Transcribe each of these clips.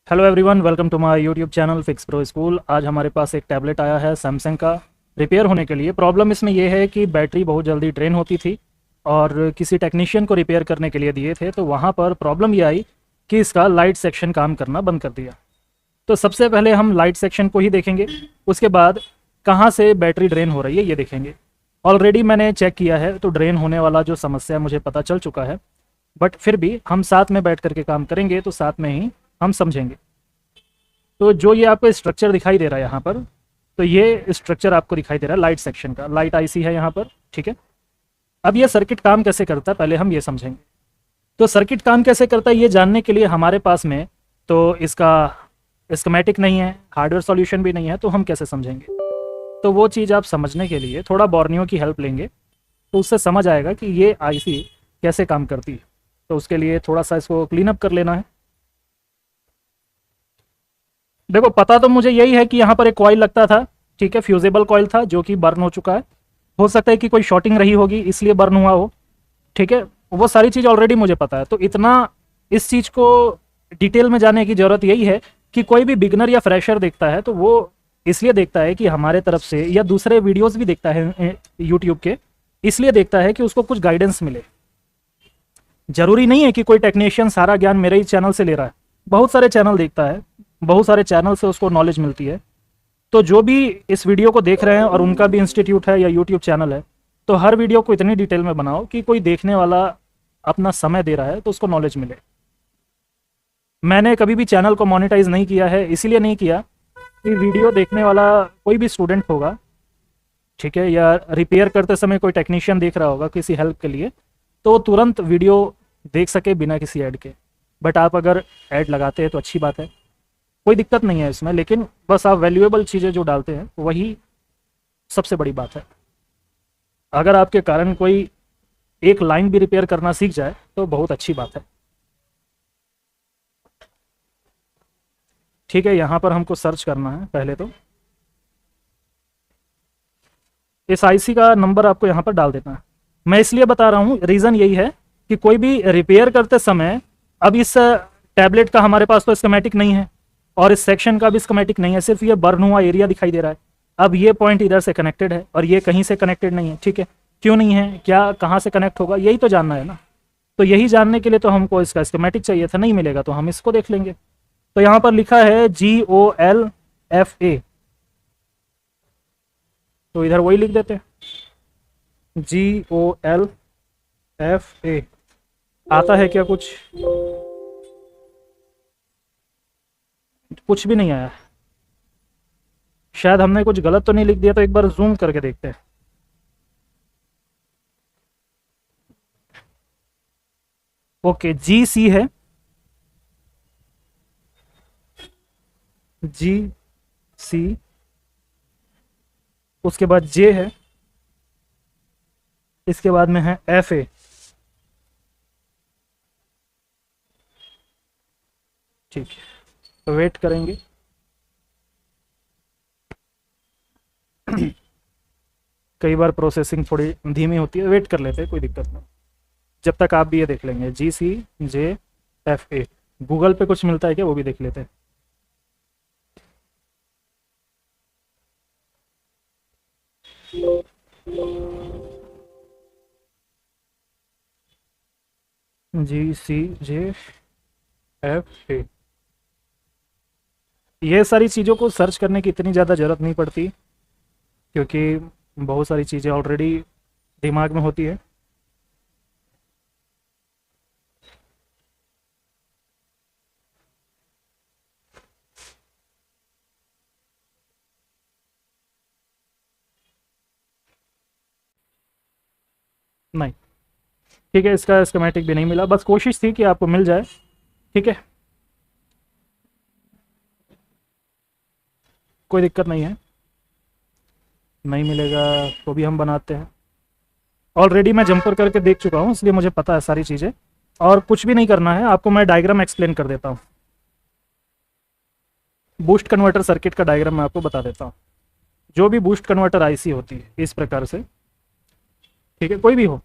Hello everyone, welcome to my YouTube channel fix pro school. आज हमारे पास एक tablet आया है सैमसंग का रिपेयर होने के लिए। प्रॉब्लम इसमें यह है कि बैटरी बहुत जल्दी ड्रेन होती थी और किसी टेक्नीशियन को रिपेयर करने के लिए दिए थे, तो वहाँ पर प्रॉब्लम ये आई कि इसका लाइट सेक्शन काम करना बंद कर दिया। तो सबसे पहले हम लाइट सेक्शन को ही देखेंगे, उसके बाद कहाँ से बैटरी ड्रेन हो रही है ये देखेंगे। ऑलरेडी मैंने चेक किया है तो ड्रेन होने वाला जो समस्या मुझे पता चल चुका है, बट फिर भी हम साथ में बैठ करके काम करेंगे तो साथ में ही हम समझेंगे। तो जो ये आपको स्ट्रक्चर दिखाई दे रहा है यहाँ पर, तो ये स्ट्रक्चर आपको दिखाई दे रहा है लाइट सेक्शन का। लाइट आईसी है यहाँ पर, ठीक है। अब ये सर्किट काम कैसे करता है पहले हम ये समझेंगे। तो सर्किट काम कैसे करता है ये जानने के लिए हमारे पास में तो इसका स्कीमेटिक नहीं है, हार्डवेयर सॉल्यूशन भी नहीं है, तो हम कैसे समझेंगे। तो वो चीज़ आप समझने के लिए थोड़ा बोर्नियो की हेल्प लेंगे तो उससे समझ आएगा कि ये आईसी कैसे काम करती है। तो उसके लिए थोड़ा सा इसको क्लीन अप कर लेना है। देखो, पता तो मुझे यही है कि यहाँ पर एक कॉइल लगता था, ठीक है, फ्यूजेबल कॉइल था जो कि बर्न हो चुका है। हो सकता है कि कोई शॉर्टिंग रही होगी इसलिए बर्न हुआ हो, ठीक है। वो सारी चीज़ ऑलरेडी मुझे पता है। तो इतना इस चीज़ को डिटेल में जाने की ज़रूरत यही है कि कोई भी बिगनर या फ्रेशर देखता है तो वो इसलिए देखता है कि हमारे तरफ से, या दूसरे वीडियोस भी देखता है यूट्यूब के, इसलिए देखता है कि उसको कुछ गाइडेंस मिले। जरूरी नहीं है कि कोई टेक्नीशियन सारा ज्ञान मेरे ही चैनल से ले रहा है, बहुत सारे चैनल देखता है, बहुत सारे चैनल से उसको नॉलेज मिलती है। तो जो भी इस वीडियो को देख रहे हैं और उनका भी इंस्टीट्यूट है या यूट्यूब चैनल है, तो हर वीडियो को इतनी डिटेल में बनाओ कि कोई देखने वाला अपना समय दे रहा है तो उसको नॉलेज मिले। मैंने कभी भी चैनल को मोनेटाइज नहीं किया है, इसीलिए नहीं किया कि वीडियो देखने वाला कोई भी स्टूडेंट होगा, ठीक है, या रिपेयर करते समय कोई टेक्नीशियन देख रहा होगा किसी हेल्प के लिए, तो तुरंत वीडियो देख सके बिना किसी ऐड के। बट आप अगर ऐड लगाते हैं तो अच्छी बात है, कोई दिक्कत नहीं है इसमें, लेकिन बस आप वैल्यूएबल चीज़ें जो डालते हैं वही सबसे बड़ी बात है। अगर आपके कारण कोई एक लाइन भी रिपेयर करना सीख जाए तो बहुत अच्छी बात है, ठीक है। यहाँ पर हमको सर्च करना है पहले तो। इस आईसी का नंबर आपको यहाँ पर डाल देना है। मैं इसलिए बता रहा हूँ, रीज़न यही है कि कोई भी रिपेयर करते समय, अब इस टैबलेट का हमारे पास तो स्कीमेटिक नहीं है और इस सेक्शन का भी स्कीमेटिक नहीं है, सिर्फ ये बर्न हुआ एरिया दिखाई दे रहा है। अब ये पॉइंट इधर से कनेक्टेड है और ये कहीं से कनेक्टेड नहीं है, ठीक है। क्यों नहीं है, क्या कहाँ से कनेक्ट होगा, यही तो जानना है ना। तो यही जानने के लिए तो हमको इसका स्कीमेटिक चाहिए था, नहीं मिलेगा तो हम इसको देख लेंगे। तो यहाँ पर लिखा है GOLFA, तो इधर वही लिख देते हैं, GOLFA। आता है क्या कुछ? कुछ भी नहीं आया। शायद हमने कुछ गलत तो नहीं लिख दिया, तो एक बार जूम करके देखते हैं। ओके, GC है, GC, उसके बाद J है, इसके बाद में है FA। ठीक है, तो वेट करेंगे। कई बार प्रोसेसिंग थोड़ी धीमी होती है, वेट कर लेते हैं, कोई दिक्कत नहीं। जब तक आप भी ये देख लेंगे GCJFA। गूगल पे कुछ मिलता है क्या, वो भी देख लेते हैं। GCJFA। ये सारी चीज़ों को सर्च करने की इतनी ज़्यादा ज़रूरत नहीं पड़ती, क्योंकि बहुत सारी चीज़ें ऑलरेडी दिमाग में होती है। नहीं, ठीक है, इसका स्कीमेटिक भी नहीं मिला, बस कोशिश थी कि आपको मिल जाए, ठीक है, कोई दिक्कत नहीं है। नहीं मिलेगा तो भी हम बनाते हैं। ऑलरेडी मैं जंपर करके देख चुका हूँ, इसलिए मुझे पता है सारी चीज़ें, और कुछ भी नहीं करना है आपको। मैं डायग्राम एक्सप्लेन कर देता हूँ, बूस्ट कन्वर्टर सर्किट का डायग्राम मैं आपको बता देता हूँ। जो भी बूस्ट कन्वर्टर आईसी होती है इस प्रकार से, ठीक है, कोई भी हो,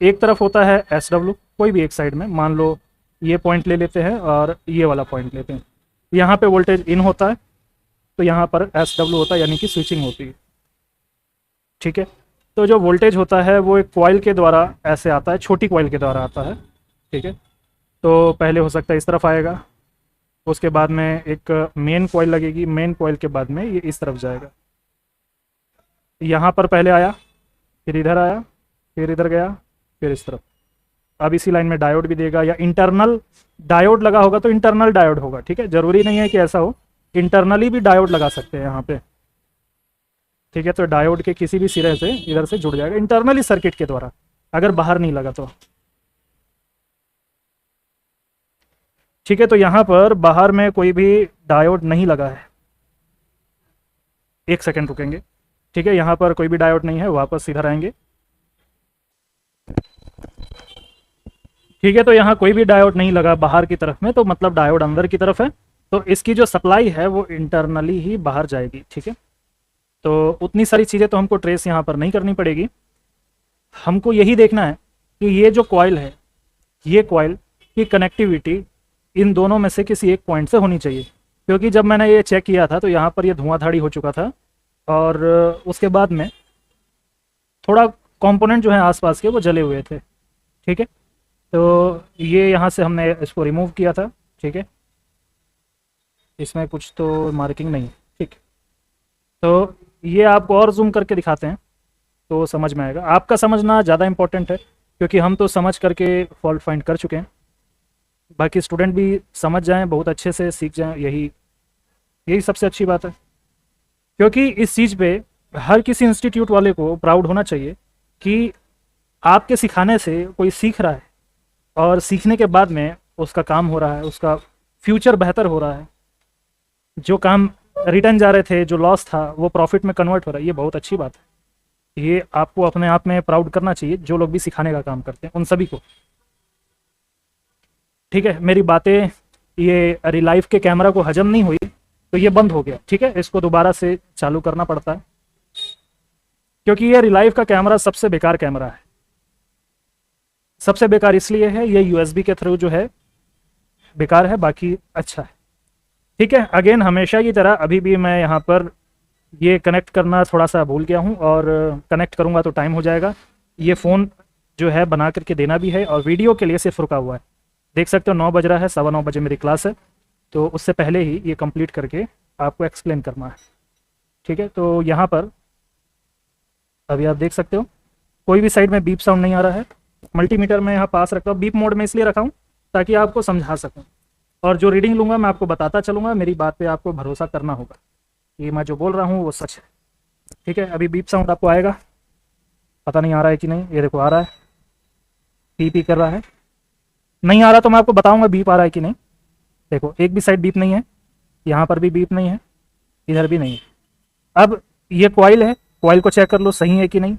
एक तरफ होता है SW, कोई भी एक साइड में, मान लो ये पॉइंट ले लेते हैं और ये वाला पॉइंट लेते हैं। यहाँ पे वोल्टेज इन होता है, तो यहाँ पर SW होता है, यानी कि स्विचिंग होती है। ठीक है, तो जो वोल्टेज होता है वो एक कॉइल के द्वारा ऐसे आता है, छोटी कॉइल के द्वारा आता है। ठीक है, तो पहले हो सकता है इस तरफ आएगा, उसके बाद में एक मेन कॉइल लगेगी, मेन कॉइल के बाद में ये इस तरफ जाएगा। यहाँ पर पहले आया, फिर इधर आया, फिर इधर गया, फिर इस तरफ। अब इसी लाइन में डायोड भी देगा, या इंटरनल डायोड लगा होगा तो इंटरनल डायोड होगा। ठीक है, जरूरी नहीं है कि ऐसा हो, इंटरनली भी डायोड लगा सकते हैं यहाँ पे। ठीक है, तो डायोड के किसी भी सिरे से इधर से जुड़ जाएगा इंटरनली सर्किट के द्वारा, अगर बाहर नहीं लगा तो। ठीक है, तो यहाँ पर बाहर में कोई भी डायोड नहीं लगा है। एक सेकेंड रुकेंगे। ठीक है, यहाँ पर कोई भी डायोड नहीं है, वापस इधर आएंगे। ठीक है, तो यहाँ कोई भी डायोड नहीं लगा बाहर की तरफ में, तो मतलब डायोड अंदर की तरफ है, तो इसकी जो सप्लाई है वो इंटरनली ही बाहर जाएगी। ठीक है, तो उतनी सारी चीज़ें तो हमको ट्रेस यहाँ पर नहीं करनी पड़ेगी। हमको यही देखना है कि ये जो कॉइल है, ये कॉइल की कनेक्टिविटी इन दोनों में से किसी एक पॉइंट से होनी चाहिए। क्योंकि जब मैंने ये चेक किया था तो यहाँ पर ये धुआंधाड़ी हो चुका था, और उसके बाद में थोड़ा कंपोनेंट जो है आसपास के वो जले हुए थे। ठीक है, तो ये यहाँ से हमने इसको रिमूव किया था। ठीक है, इसमें कुछ तो मार्किंग नहीं। ठीक, तो ये आपको और जूम करके दिखाते हैं तो समझ में आएगा। आपका समझना ज़्यादा इम्पोर्टेंट है, क्योंकि हम तो समझ करके फॉल्ट फाइंड कर चुके हैं। बाकी स्टूडेंट भी समझ जाएं, बहुत अच्छे से सीख जाएं, यही सबसे अच्छी बात है। क्योंकि इस चीज़ पे हर किसी इंस्टीट्यूट वाले को प्राउड होना चाहिए कि आपके सिखाने से कोई सीख रहा है, और सीखने के बाद में उसका काम हो रहा है, उसका फ्यूचर बेहतर हो रहा है। जो काम रिटर्न जा रहे थे, जो लॉस था, वो प्रॉफिट में कन्वर्ट हो रहा है। ये बहुत अच्छी बात है, ये आपको अपने आप में प्राउड करना चाहिए, जो लोग भी सिखाने का काम करते हैं उन सभी को। ठीक है, मेरी बातें ये रिलाइव के कैमरा को हजम नहीं हुई तो ये बंद हो गया। ठीक है, इसको दोबारा से चालू करना पड़ता है, क्योंकि ये रिलाइव का कैमरा सबसे बेकार कैमरा है। सबसे बेकार इसलिए है, ये USB के थ्रू जो है बेकार है, बाकी अच्छा है। ठीक है, अगेन हमेशा की तरह अभी भी मैं यहाँ पर ये कनेक्ट करना थोड़ा सा भूल गया हूँ, और कनेक्ट करूँगा तो टाइम हो जाएगा। ये फ़ोन जो है बना करके देना भी है, और वीडियो के लिए सिर्फ रुका हुआ है। देख सकते हो 9 बज रहा है, 9:15 बजे मेरी क्लास है, तो उससे पहले ही ये कंप्लीट करके आपको एक्सप्लेन करना है। ठीक है, तो यहाँ पर अभी आप देख सकते हो कोई भी साइड में बीप साउंड नहीं आ रहा है। मल्टीमीटर में यहाँ पास रखा हूँ, बीप मोड में इसलिए रखा हूँ ताकि आपको समझा सकूँ, और जो रीडिंग लूँगा मैं आपको बताता चलूँगा। मेरी बात पे आपको भरोसा करना होगा, ये मैं जो बोल रहा हूँ वो सच है। ठीक है, अभी बीप साउंड आपको आएगा, पता नहीं आ रहा है कि नहीं। ये देखो आ रहा है, पी कर रहा है। नहीं आ रहा तो मैं आपको बताऊँगा बीप आ रहा है कि नहीं। देखो एक भी साइड बीप नहीं है, यहाँ पर भी बीप नहीं है, इधर भी नहीं है। अब ये कॉइल है, कॉइल को चेक कर लो सही है कि नहीं।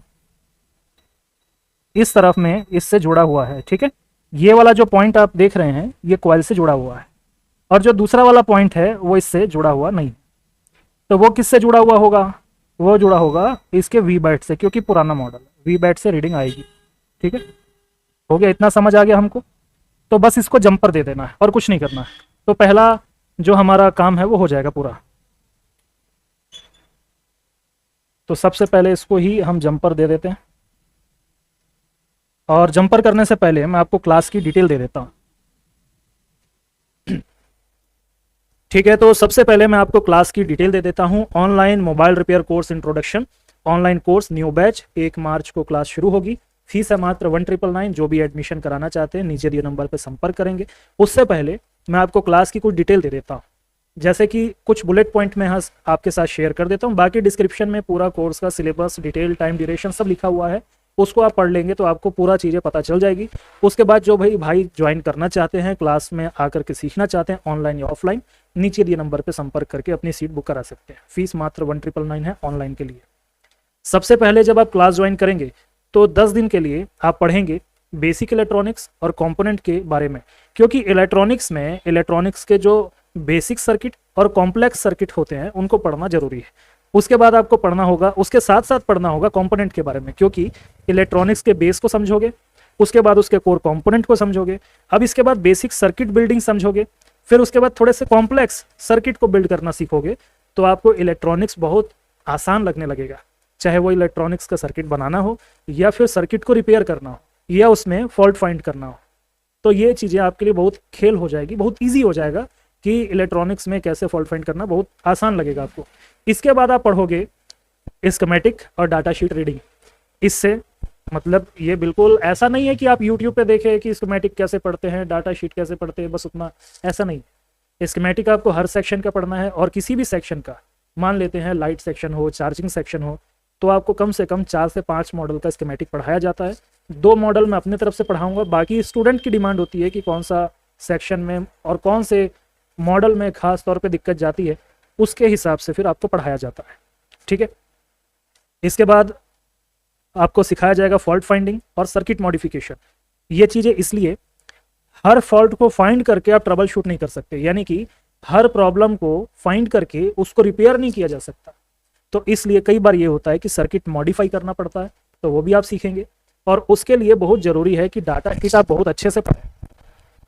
इस तरफ में इससे जुड़ा हुआ है। ठीक है, ये वाला जो पॉइंट आप देख रहे हैं ये कॉइल से जुड़ा हुआ है, और जो दूसरा वाला पॉइंट है वो इससे जुड़ा हुआ नहीं। तो वो किससे जुड़ा हुआ होगा? वो जुड़ा होगा इसके वी बैट से, क्योंकि पुराना मॉडल वी बैट से रीडिंग आएगी। ठीक है, हो गया, इतना समझ आ गया हमको। तो बस इसको जंपर दे देना है और कुछ नहीं करना है, तो पहला जो हमारा काम है वो हो जाएगा पूरा। तो सबसे पहले इसको ही हम जंपर दे देते हैं, और जंपर करने से पहले मैं आपको क्लास की डिटेल दे देता हूँ। ठीक है, तो सबसे पहले मैं आपको क्लास की डिटेल दे देता हूँ। Online mobile repair course introduction, online course new batch, 1 मार्च को क्लास शुरू होगी। फीस है मात्र 1999। जो भी एडमिशन कराना चाहते हैं नीचे दिए नंबर पर संपर्क करेंगे। उससे पहले मैं आपको क्लास की कुछ डिटेल दे देता हूँ, जैसे कि कुछ बुलेट पॉइंट में आपके साथ शेयर कर देता हूँ। बाकी डिस्क्रिप्शन में पूरा कोर्स का सिलेबस, डिटेल, टाइम, ड्यूरेशन सब लिखा हुआ है, उसको आप पढ़ लेंगे तो आपको पूरा चीज़ें पता चल जाएगी। उसके बाद जो भाई ज्वाइन करना चाहते हैं, क्लास में आकर के सीखना चाहते हैं ऑनलाइन या ऑफलाइन, नीचे दिए नंबर पर संपर्क करके अपनी सीट बुक करा सकते हैं। फीस मात्र 1999 है ऑनलाइन के लिए। सबसे पहले जब आप क्लास ज्वाइन करेंगे तो 10 दिन के लिए आप पढ़ेंगे बेसिक इलेक्ट्रॉनिक्स और कंपोनेंट के बारे में, क्योंकि इलेक्ट्रॉनिक्स के जो बेसिक सर्किट और कॉम्प्लेक्स सर्किट होते हैं उनको पढ़ना जरूरी है। उसके बाद आपको पढ़ना होगा, उसके साथ साथ पढ़ना होगा कंपोनेंट के बारे में, क्योंकि इलेक्ट्रॉनिक्स के बेस को समझोगे, उसके बाद उसके कोर कंपोनेंट को समझोगे, अब इसके बाद बेसिक सर्किट बिल्डिंग समझोगे, फिर उसके बाद थोड़े से कॉम्प्लेक्स सर्किट को बिल्ड करना सीखोगे, तो आपको इलेक्ट्रॉनिक्स बहुत आसान लगने लगेगा। चाहे वो इलेक्ट्रॉनिक्स का सर्किट बनाना हो या फिर सर्किट को रिपेयर करना हो या उसमें फॉल्ट फाइंड करना हो, तो ये चीज़ें आपके लिए बहुत खेल हो जाएगी, बहुत ईजी हो जाएगा कि इलेक्ट्रॉनिक्स में कैसे फॉल्ट फाइंड करना, बहुत आसान लगेगा आपको। इसके बाद आप पढ़ोगे स्कीमेटिक और डाटा शीट रीडिंग। इससे मतलब ये बिल्कुल ऐसा नहीं है कि आप यूट्यूब पे देखें कि स्कीमेटिक कैसे पढ़ते हैं, डाटा शीट कैसे पढ़ते हैं, बस उतना, ऐसा नहीं। स्कीमेटिक आपको हर सेक्शन का पढ़ना है, और किसी भी सेक्शन का, मान लेते हैं लाइट सेक्शन हो, चार्जिंग सेक्शन हो, तो आपको कम से कम 4 से 5 मॉडल का स्कीमेटिक पढ़ाया जाता है। 2 मॉडल मैं अपने तरफ से पढ़ाऊंगा, बाकी स्टूडेंट की डिमांड होती है कि कौन सा सेक्शन में और कौन से मॉडल में खास तौर पे दिक्कत जाती है, उसके हिसाब से फिर आपको पढ़ाया जाता है। ठीक है, इसके बाद आपको सिखाया जाएगा फॉल्ट फाइंडिंग और सर्किट मॉडिफिकेशन। ये चीज़ें इसलिए, हर फॉल्ट को फाइंड करके आप ट्रबल शूट नहीं कर सकते, यानी कि हर प्रॉब्लम को फाइंड करके उसको रिपेयर नहीं किया जा सकता। तो इसलिए कई बार ये होता है कि सर्किट मॉडिफाई करना पड़ता है, तो वो भी आप सीखेंगे। और उसके लिए बहुत ज़रूरी है कि डाटा शीट आप बहुत अच्छे से पढ़ें,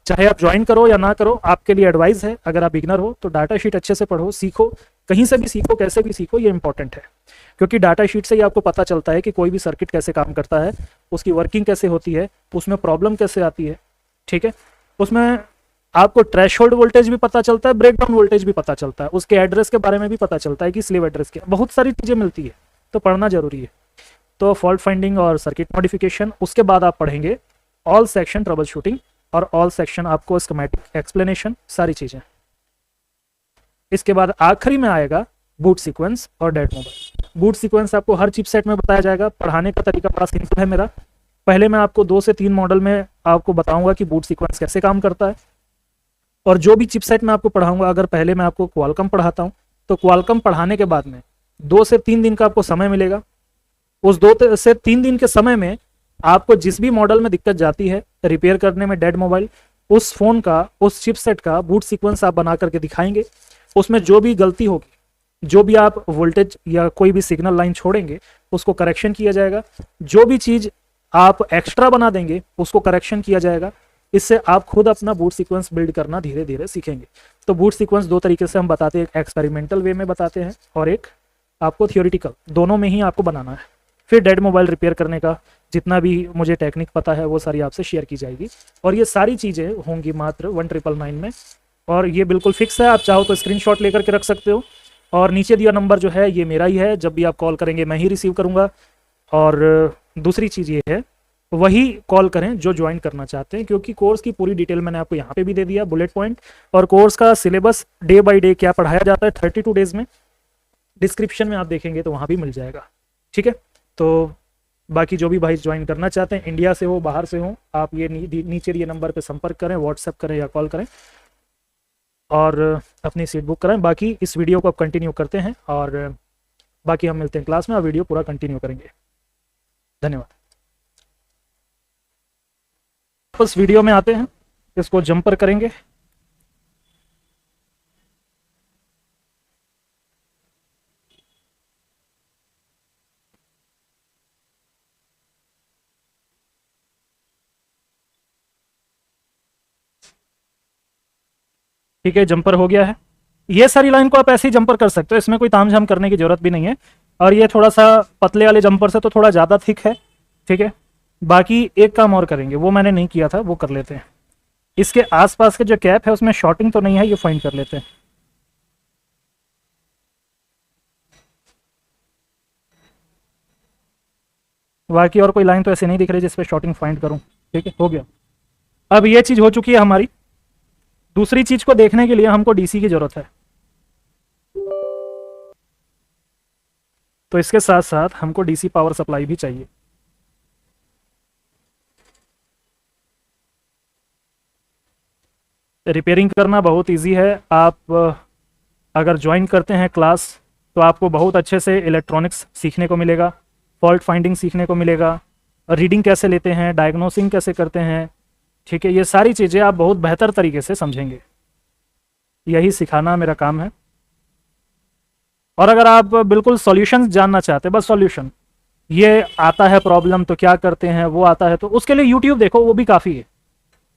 चाहे आप ज्वाइन करो या ना करो, आपके लिए एडवाइस है। अगर आप बिगनर हो तो डाटा शीट अच्छे से पढ़ो, सीखो, कहीं से भी सीखो, कैसे भी सीखो, ये इंपॉर्टेंट है। क्योंकि डाटा शीट से ही आपको पता चलता है कि कोई भी सर्किट कैसे काम करता है, उसकी वर्किंग कैसे होती है, उसमें प्रॉब्लम कैसे आती है। ठीक है, उसमें आपको थ्रेशोल्ड वोल्टेज भी पता चलता है, ब्रेकडाउन वोल्टेज भी पता चलता है, उसके एड्रेस के बारे में भी पता चलता है कि स्लीव एड्रेस के, बहुत सारी चीज़ें मिलती है, तो पढ़ना जरूरी है। तो फॉल्ट फाइंडिंग और सर्किट मॉडिफिकेशन, उसके बाद आप पढ़ेंगे ऑल सेक्शन ट्रबल शूटिंग, और ऑल सेक्शन आपको स्कीमेटिक एक्सप्लेनेशन, सारी चीज़ें। इसके बाद आखिरी में आएगा बूट सीक्वेंस और डेड मोबाइल। बूट सीक्वेंस आपको हर चिपसेट में बताया जाएगा। पढ़ाने का तरीका बड़ा सिंपल है मेरा। पहले मैं आपको 2 से 3 मॉडल में आपको बताऊंगा कि बूट सीक्वेंस कैसे काम करता है, और जो भी चिपसेट मैं आपको पढ़ाऊंगा, अगर पहले मैं आपको क्वालकॉम पढ़ाता हूं, तो क्वालकॉम पढ़ाने के बाद में 2 से 3 दिन का आपको समय मिलेगा। उस 2 से 3 दिन के समय में आपको जिस भी मॉडल में दिक्कत जाती है रिपेयर करने में, डेड मोबाइल, उस फोन का, उस चिपसेट का बूट सीक्वेंस आप बना करके दिखाएंगे। उसमें जो भी गलती होगी, जो भी आप वोल्टेज या कोई भी सिग्नल लाइन छोड़ेंगे, उसको करेक्शन किया जाएगा। जो भी चीज़ आप एक्स्ट्रा बना देंगे, उसको करेक्शन किया जाएगा। इससे आप खुद अपना बूट सीक्वेंस बिल्ड करना धीरे धीरे सीखेंगे। तो बूट सीक्वेंस 2 तरीके से हम बताते हैं, एक एक्सपेरिमेंटल वे में बताते हैं और एक आपको थियोरिटिकल, दोनों में ही आपको बनाना है। फिर डेड मोबाइल रिपेयर करने का जितना भी मुझे टेक्निक पता है वो सारी आपसे शेयर की जाएगी, और ये सारी चीज़ें होंगी मात्र 1999 में। और ये बिल्कुल फिक्स है, आप चाहो तो स्क्रीनशॉट लेकर के रख सकते हो। और नीचे दिया नंबर जो है ये मेरा ही है, जब भी आप कॉल करेंगे मैं ही रिसीव करूँगा। और दूसरी चीज़ ये है, वही कॉल करें जो ज्वाइन करना चाहते हैं, क्योंकि कोर्स की पूरी डिटेल मैंने आपको यहाँ पे भी दे दिया, बुलेट पॉइंट। और कोर्स का सिलेबस डे बाय डे क्या पढ़ाया जाता है 32 डेज में, डिस्क्रिप्शन में आप देखेंगे तो वहाँ भी मिल जाएगा। ठीक है, तो बाकी जो भी भाई ज्वाइन करना चाहते हैं, इंडिया से हो बाहर से हो, आप ये नीचे दिए नंबर पे संपर्क करें, व्हाट्सएप करें या कॉल करें और अपनी सीट बुक कराएं। बाकी इस वीडियो को आप कंटिन्यू करते हैं, और बाकी हम मिलते हैं क्लास में और वीडियो पूरा कंटिन्यू करेंगे। धन्यवाद। उस वीडियो में आते हैं, इसको जंपर करेंगे। ठीक है, जंपर हो गया है। ये सारी लाइन को आप ऐसे ही जंपर कर सकते हो, इसमें कोई तामझाम करने की जरूरत भी नहीं है। और ये थोड़ा सा पतले वाले जंपर से तो थोड़ा ज़्यादा थिक है। ठीक है, बाकी एक काम और करेंगे, वो मैंने नहीं किया था, वो कर लेते हैं। इसके आसपास के जो कैप है उसमें शॉर्टिंग तो नहीं है, ये फाइंड कर लेते हैं। बाकी और कोई लाइन तो ऐसे नहीं दिख रही जिस पे शॉर्टिंग फाइंड करूं। ठीक है, हो गया। अब ये चीज़ हो चुकी है हमारी। दूसरी चीज़ को देखने के लिए हमको डीसी की ज़रूरत है, तो इसके साथ साथ हमको डीसी पावर सप्लाई भी चाहिए। रिपेयरिंग करना बहुत इजी है। आप अगर ज्वाइन करते हैं क्लास तो आपको बहुत अच्छे से इलेक्ट्रॉनिक्स सीखने को मिलेगा, फॉल्ट फाइंडिंग सीखने को मिलेगा, रीडिंग कैसे लेते हैं, डायग्नोसिंग कैसे करते हैं। ठीक है, ये सारी चीज़ें आप बहुत बेहतर तरीके से समझेंगे। यही सिखाना मेरा काम है। और अगर आप बिल्कुल सॉल्यूशन जानना चाहते हैं, बस सॉल्यूशन, ये आता है प्रॉब्लम तो क्या करते हैं, वो आता है तो उसके लिए यूट्यूब देखो, वो भी काफ़ी है।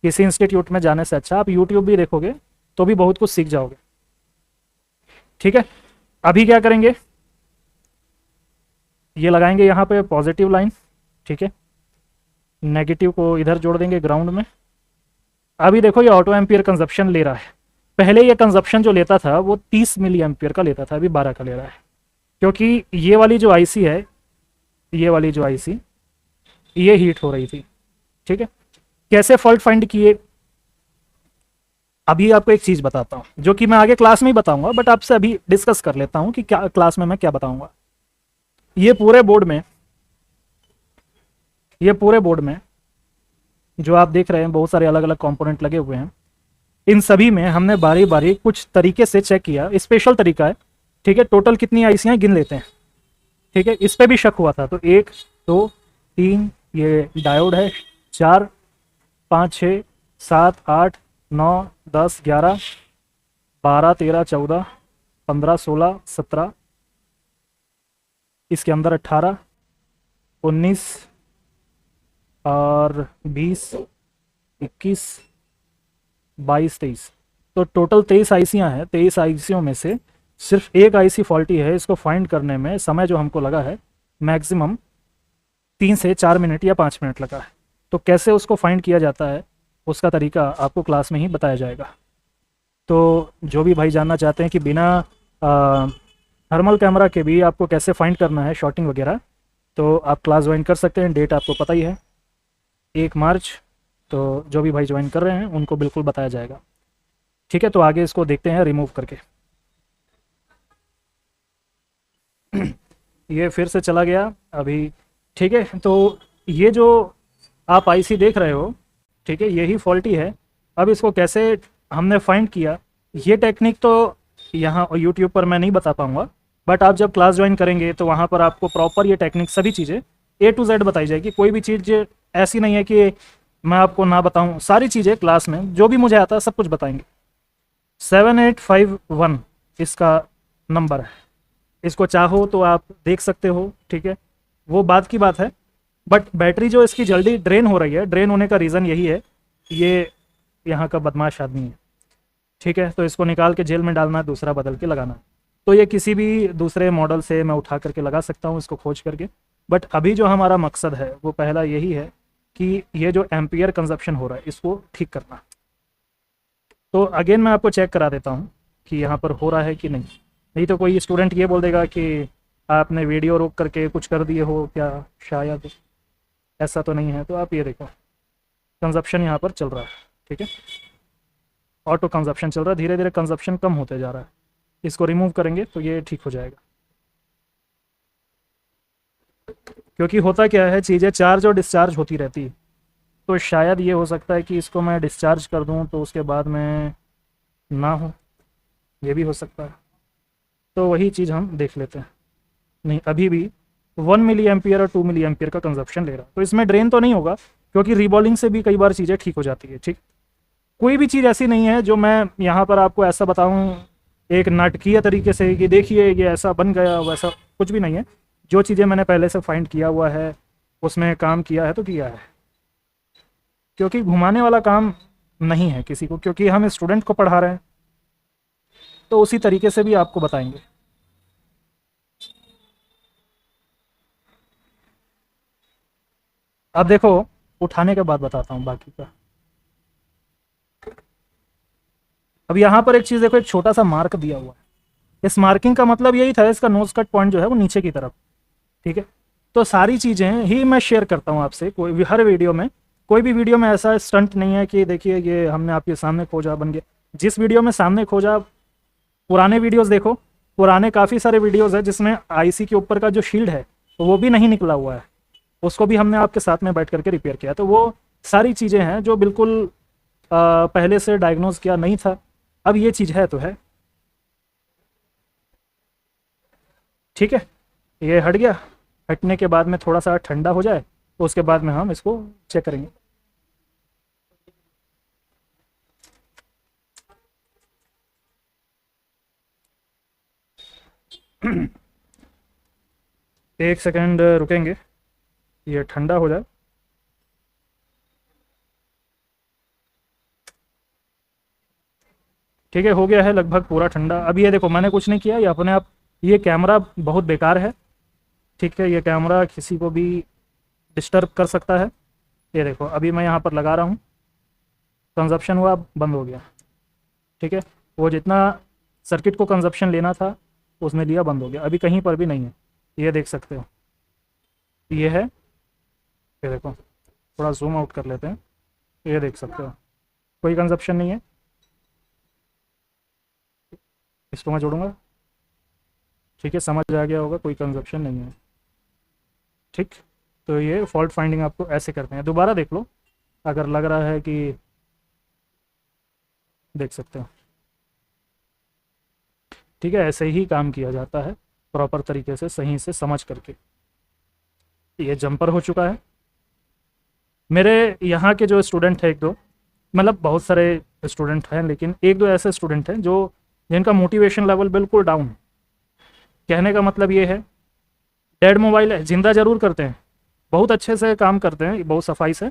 किसी इंस्टीट्यूट में जाने से अच्छा आप यूट्यूब भी देखोगे तो भी बहुत कुछ सीख जाओगे। ठीक है, अभी क्या करेंगे, ये लगाएंगे यहाँ पे पॉजिटिव लाइन, ठीक है, नेगेटिव को इधर जोड़ देंगे ग्राउंड में। अभी देखो ये ऑटो एम्पियर कंजप्शन ले रहा है, पहले ये कंजप्शन जो लेता था वो 30 मिली एम्पियर का लेता था, अभी 12 का ले रहा है, क्योंकि ये वाली जो आईसी है, ये वाली जो आईसी ये हीट हो रही थी। ठीक है, कैसे फॉल्ट फाइंड किए, अभी आपको एक चीज़ बताता हूँ जो कि मैं आगे क्लास में ही बताऊंगा, बट आपसे अभी डिस्कस कर लेता हूँ कि क्या क्लास में मैं क्या बताऊंगा। ये पूरे बोर्ड में, ये पूरे बोर्ड में जो आप देख रहे हैं बहुत सारे अलग अलग कंपोनेंट लगे हुए हैं, इन सभी में हमने बारी बारी कुछ तरीके से चेक किया, स्पेशल तरीका है। ठीक है, टोटल कितनी आईसियाँ गिन लेते हैं। ठीक है, इस पे भी शक हुआ था, तो 1 2 3, ये डायोड है, 4 5 6 7 8 9 10 11 12 13 14 15 16 17, इसके अंदर 18 19 और 20 21 22 23, तो टोटल 23 आईसियाँ हैं। 23 आईसियों में से सिर्फ एक आईसी फॉल्टी है। इसको फाइंड करने में समय जो हमको लगा है मैक्सिमम 3 से 4 मिनट या 5 मिनट लगा है। तो कैसे उसको फाइंड किया जाता है उसका तरीका आपको क्लास में ही बताया जाएगा। तो जो भी भाई जानना चाहते हैं कि बिना थर्मल कैमरा के भी आपको कैसे फाइंड करना है शॉटिंग वगैरह, तो आप क्लास ज्वाइन कर सकते हैं। डेट आपको पता ही है, 1 मार्च। तो जो भी भाई ज्वाइन कर रहे हैं उनको बिल्कुल बताया जाएगा। ठीक है, तो आगे इसको देखते हैं रिमूव करके। ये फिर से चला गया अभी। ठीक है, तो ये जो आप आईसी देख रहे हो, ठीक है, यही फॉल्टी है। अब इसको कैसे हमने फाइंड किया, ये टेक्निक तो यहाँ यूट्यूब पर मैं नहीं बता पाऊँगा, बट आप जब क्लास ज्वाइन करेंगे तो वहाँ पर आपको प्रॉपर ये टेक्निक सभी चीज़ें A to Z बताई जाएगी। कोई भी चीज़ ऐसी नहीं है कि मैं आपको ना बताऊँ, सारी चीज़ें क्लास में जो भी मुझे आता है सब कुछ बताएंगे। 7851 इसका नंबर है, इसको चाहो तो आप देख सकते हो। ठीक है, वो बात की बात है, बट बैटरी जो इसकी जल्दी ड्रेन हो रही है, ड्रेन होने का रीज़न यही है, ये यहाँ का बदमाश आदमी है। ठीक है, तो इसको निकाल के जेल में डालना है, दूसरा बदल के लगाना है। तो ये किसी भी दूसरे मॉडल से मैं उठा करके लगा सकता हूँ इसको खोज करके, बट अभी जो हमारा मकसद है वो पहला यही है कि ये जो एम्पियर कंजप्शन हो रहा है इसको ठीक करना। तो अगेन मैं आपको चेक करा देता हूँ कि यहाँ पर हो रहा है कि नहीं। नहीं तो कोई स्टूडेंट ये बोल देगा कि आपने वीडियो रोक करके कुछ कर दिए हो क्या, शायद ऐसा तो नहीं है। तो आप ये देखो कंजप्शन यहाँ पर चल रहा है। ठीक है, ऑटो कंजप्शन चल रहा है, धीरे धीरे कंजप्शन कम होते जा रहा है। इसको रिमूव करेंगे तो ये ठीक हो जाएगा, क्योंकि होता क्या है, चीज़ें चार्ज और डिस्चार्ज होती रहती है। तो शायद ये हो सकता है कि इसको मैं डिस्चार्ज कर दूं तो उसके बाद में ना हो, ये भी हो सकता है। तो वही चीज़ हम देख लेते हैं। नहीं, अभी भी 1 मिली एम्पियर और 2 मिली एम्पियर का कंजप्शन ले रहा है, तो इसमें ड्रेन तो नहीं होगा, क्योंकि रीबॉलिंग से भी कई बार चीज़ें ठीक हो जाती है। ठीक, कोई भी चीज़ ऐसी नहीं है जो मैं यहाँ पर आपको ऐसा बताऊँ एक नाटकीय तरीके से कि देखिए ये ऐसा बन गया, वैसा कुछ भी नहीं है। जो चीज़ें मैंने पहले से फाइंड किया हुआ है उसमें काम किया है तो किया है, क्योंकि घुमाने वाला काम नहीं है किसी को, क्योंकि हम स्टूडेंट को पढ़ा रहे हैं तो उसी तरीके से भी आपको बताएंगे। अब देखो उठाने के बाद बताता हूँ बाकी का। अब यहाँ पर एक चीज़ देखो, एक छोटा सा मार्क दिया हुआ है। इस मार्किंग का मतलब यही था, इसका नोज कट पॉइंट जो है वो नीचे की तरफ। ठीक है, तो सारी चीज़ें ही मैं शेयर करता हूँ आपसे, कोई भी हर वीडियो में। कोई भी वीडियो में ऐसा स्टंट नहीं है कि देखिए ये हमने आपके सामने खोजा बन गया। जिस वीडियो में सामने खोजा, पुराने वीडियोस देखो, पुराने काफ़ी सारे वीडियोस है जिसमें आईसी के ऊपर का जो शील्ड है तो वो भी नहीं निकला हुआ है, उसको भी हमने आपके साथ में बैठ करके रिपेयर किया। तो वो सारी चीज़ें हैं जो बिल्कुल पहले से डायग्नोज किया नहीं था, अब ये चीज़ है तो है। ठीक है, ये हट गया। हटने के बाद में थोड़ा सा ठंडा हो जाए तो उसके बाद में हम इसको चेक करेंगे। एक सेकंड रुकेंगे। ये ठंडा हो जाए। ठीक है, हो गया है लगभग पूरा ठंडा। अब ये देखो मैंने कुछ नहीं किया, ये अपने आप, ये कैमरा बहुत बेकार है। ठीक है, ये कैमरा किसी को भी डिस्टर्ब कर सकता है। ये देखो अभी मैं यहाँ पर लगा रहा हूँ, कंजप्शन हुआ, बंद हो गया। ठीक है, वो जितना सर्किट को कंजप्शन लेना था उसने लिया, बंद हो गया। अभी कहीं पर भी नहीं है, ये देख सकते हो। ये है, ये देखो, थोड़ा जूम आउट कर लेते हैं, ये देख सकते हो कोई कंजप्शन नहीं है। इसको मैं जोड़ूंगा। ठीक है, समझ आ गया होगा, कोई कंजप्शन नहीं है। ठीक, तो ये फॉल्ट फाइंडिंग आपको ऐसे करते हैं। दोबारा देख लो, अगर लग रहा है कि, देख सकते हो। ठीक है, ऐसे ही काम किया जाता है प्रॉपर तरीके से, सही से समझ करके। ये जंपर हो चुका है। मेरे यहाँ के जो स्टूडेंट है एक दो, मतलब बहुत सारे स्टूडेंट हैं, लेकिन एक दो ऐसे स्टूडेंट हैं जो जिनका मोटिवेशन लेवल बिल्कुल डाउन है। कहने का मतलब ये है, डेड मोबाइल है, जिंदा जरूर करते हैं, बहुत अच्छे से काम करते हैं, बहुत सफाई से।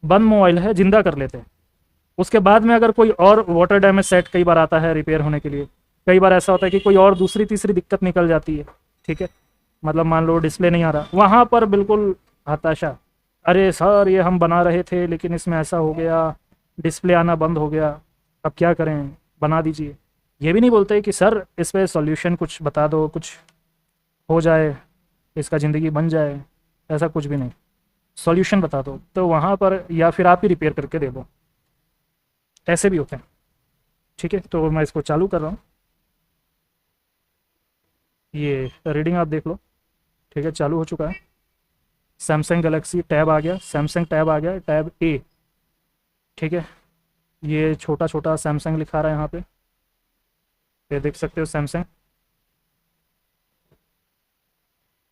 बंद मोबाइल है, जिंदा कर लेते हैं। उसके बाद में अगर कोई और वाटर डैमेज सेट कई बार आता है रिपेयर होने के लिए, कई बार ऐसा होता है कि कोई और दूसरी तीसरी दिक्कत निकल जाती है। ठीक है, मतलब मान लो डिस्प्ले नहीं आ रहा, वहाँ पर बिल्कुल हताशा, अरे सर ये हम बना रहे थे लेकिन इसमें ऐसा हो गया, डिस्प्ले आना बंद हो गया, अब क्या करें, बना दीजिए। ये भी नहीं बोलते कि सर इस पर सॉल्यूशन कुछ बता दो, कुछ हो जाए, इसका ज़िंदगी बन जाए, ऐसा कुछ भी नहीं, सॉल्यूशन बता दो। तो वहाँ पर या फिर आप ही रिपेयर करके दे दो, ऐसे भी होते हैं। ठीक है, तो मैं इसको चालू कर रहा हूँ, ये रीडिंग आप देख लो। ठीक है, चालू हो चुका है। सैमसंग गैलेक्सी टैब आ गया, सैमसंग टैब आ गया, टैब ए। ठीक है, ये छोटा छोटा सैमसंग लिखा रहा है यहाँ पे, ये देख सकते हो सैमसंग।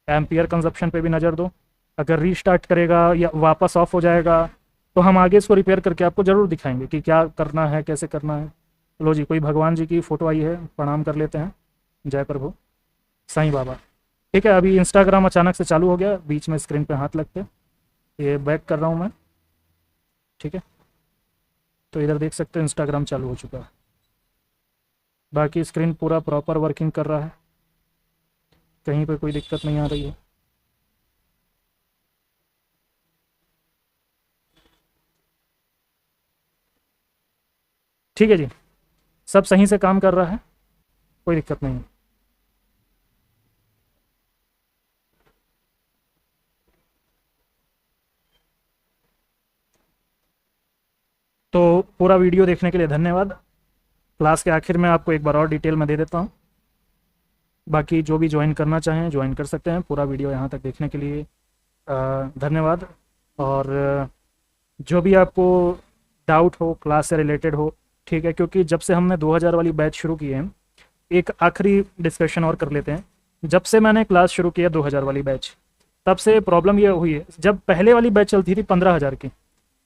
एम्पियर कंजप्शन पे भी नज़र दो, अगर रीस्टार्ट करेगा या वापस ऑफ हो जाएगा तो हम आगे इसको रिपेयर करके आपको ज़रूर दिखाएंगे कि क्या करना है, कैसे करना है। लो जी, कोई भगवान जी की फ़ोटो आई है, प्रणाम कर लेते हैं, जय प्रभु साईं बाबा। ठीक है, अभी इंस्टाग्राम अचानक से चालू हो गया, बीच में स्क्रीन पे हाथ लगते, ये बैक कर रहा हूँ मैं। ठीक है, तो इधर देख सकते हो इंस्टाग्राम चालू हो चुका है, बाकी स्क्रीन पूरा प्रॉपर वर्किंग कर रहा है, कहीं पे कोई दिक्कत नहीं आ रही है। ठीक है जी, सब सही से काम कर रहा है, कोई दिक्कत नहीं है। तो पूरा वीडियो देखने के लिए धन्यवाद। क्लास के आखिर में आपको एक बार और डिटेल में दे देता हूँ, बाकी जो भी ज्वाइन करना चाहें ज्वाइन कर सकते हैं। पूरा वीडियो यहाँ तक देखने के लिए धन्यवाद। और जो भी आपको डाउट हो क्लास से रिलेटेड हो, ठीक है, क्योंकि जब से हमने 2000 वाली बैच शुरू की है, एक आखिरी डिस्कशन और कर लेते हैं। जब से मैंने क्लास शुरू किया 2000 वाली बैच, तब से प्रॉब्लम ये हुई है, जब पहले वाली बैच चलती थी 15,000 की,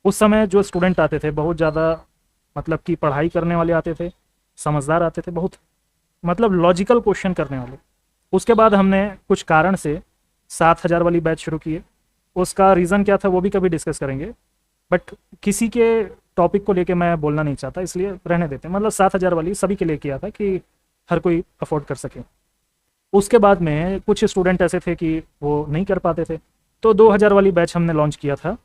उस समय जो स्टूडेंट आते थे बहुत ज़्यादा, मतलब कि पढ़ाई करने वाले आते थे, समझदार आते थे, बहुत मतलब लॉजिकल क्वेश्चन करने वाले। उसके बाद हमने कुछ कारण से 7,000 वाली बैच शुरू की है। उसका रीज़न क्या था वो भी कभी डिस्कस करेंगे, बट किसी के टॉपिक को लेके मैं बोलना नहीं चाहता, इसलिए रहने देते हैं। मतलब 7,000 वाली सभी के लिए किया था कि हर कोई अफोर्ड कर सके। उसके बाद में कुछ स्टूडेंट ऐसे थे कि वो नहीं कर पाते थे, तो 2000 वाली बैच हमने लॉन्च किया था।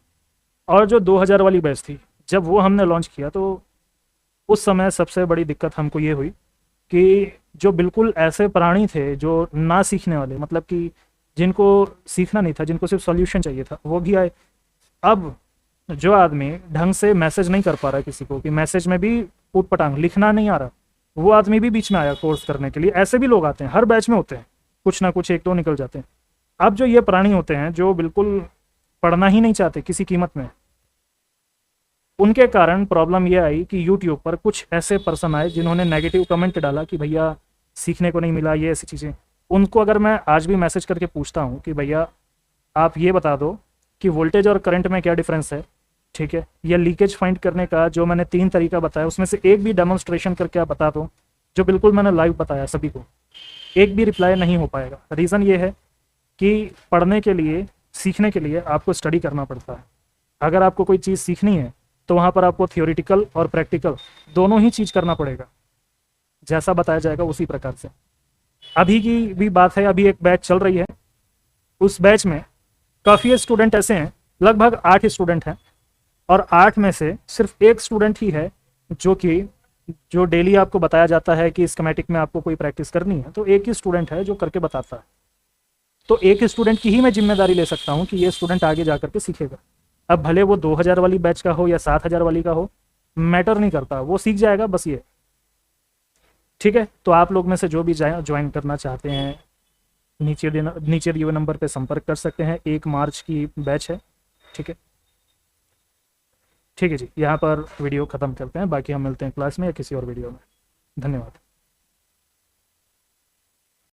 और जो 2000 वाली बैच थी, जब वो हमने लॉन्च किया तो उस समय सबसे बड़ी दिक्कत हमको ये हुई कि जो बिल्कुल ऐसे प्राणी थे जो ना सीखने वाले, मतलब कि जिनको सीखना नहीं था, जिनको सिर्फ सॉल्यूशन चाहिए था, वो भी आए। अब जो आदमी ढंग से मैसेज नहीं कर पा रहा है किसी को, कि मैसेज में भी ऊट पटांग लिखना नहीं आ रहा, वो आदमी भी बीच में आया कोर्स करने के लिए। ऐसे भी लोग आते हैं, हर बैच में होते हैं, कुछ ना कुछ एक दो निकल जाते हैं। अब जो ये प्राणी होते हैं जो बिल्कुल पढ़ना ही नहीं चाहते किसी कीमत में, उनके कारण प्रॉब्लम ये आई कि यूट्यूब पर कुछ ऐसे पर्सन आए जिन्होंने नेगेटिव कमेंट डाला कि भैया सीखने को नहीं मिला, ये ऐसी चीज़ें। उनको अगर मैं आज भी मैसेज करके पूछता हूँ कि भैया आप ये बता दो कि वोल्टेज और करंट में क्या डिफरेंस है, ठीक है, या लीकेज फाइंड करने का जो मैंने 3 तरीका बताया उसमें से एक भी डेमोन्स्ट्रेशन करके आप बता दो, जो बिल्कुल मैंने लाइव बताया सभी को, एक भी रिप्लाई नहीं हो पाएगा। रीज़न ये है कि पढ़ने के लिए सीखने के लिए आपको स्टडी करना पड़ता है। अगर आपको कोई चीज़ सीखनी है तो वहाँ पर आपको थियोरिटिकल और प्रैक्टिकल दोनों ही चीज़ करना पड़ेगा, जैसा बताया जाएगा उसी प्रकार से। अभी की भी बात है, अभी एक बैच चल रही है, उस बैच में काफ़ी स्टूडेंट ऐसे हैं, लगभग 8 स्टूडेंट हैं, और 8 में से सिर्फ एक स्टूडेंट ही है जो डेली आपको बताया जाता है कि स्कीमेटिक में आपको कोई प्रैक्टिस करनी है, तो एक ही स्टूडेंट है जो करके बताता है। तो एक स्टूडेंट की ही मैं जिम्मेदारी ले सकता हूँ कि ये स्टूडेंट आगे जा करके सीखेगा। अब भले वो 2000 वाली बैच का हो या 7000 वाली का हो, मैटर नहीं करता, वो सीख जाएगा बस ये। ठीक है, तो आप लोग में से जो भी ज्वाइन करना चाहते हैं, नीचे दिए हुए नंबर पे संपर्क कर सकते हैं। 1 मार्च की बैच है। ठीक है, ठीक है जी, यहाँ पर वीडियो ख़त्म करते हैं, बाकी हम मिलते हैं क्लास में या किसी और वीडियो में। धन्यवाद।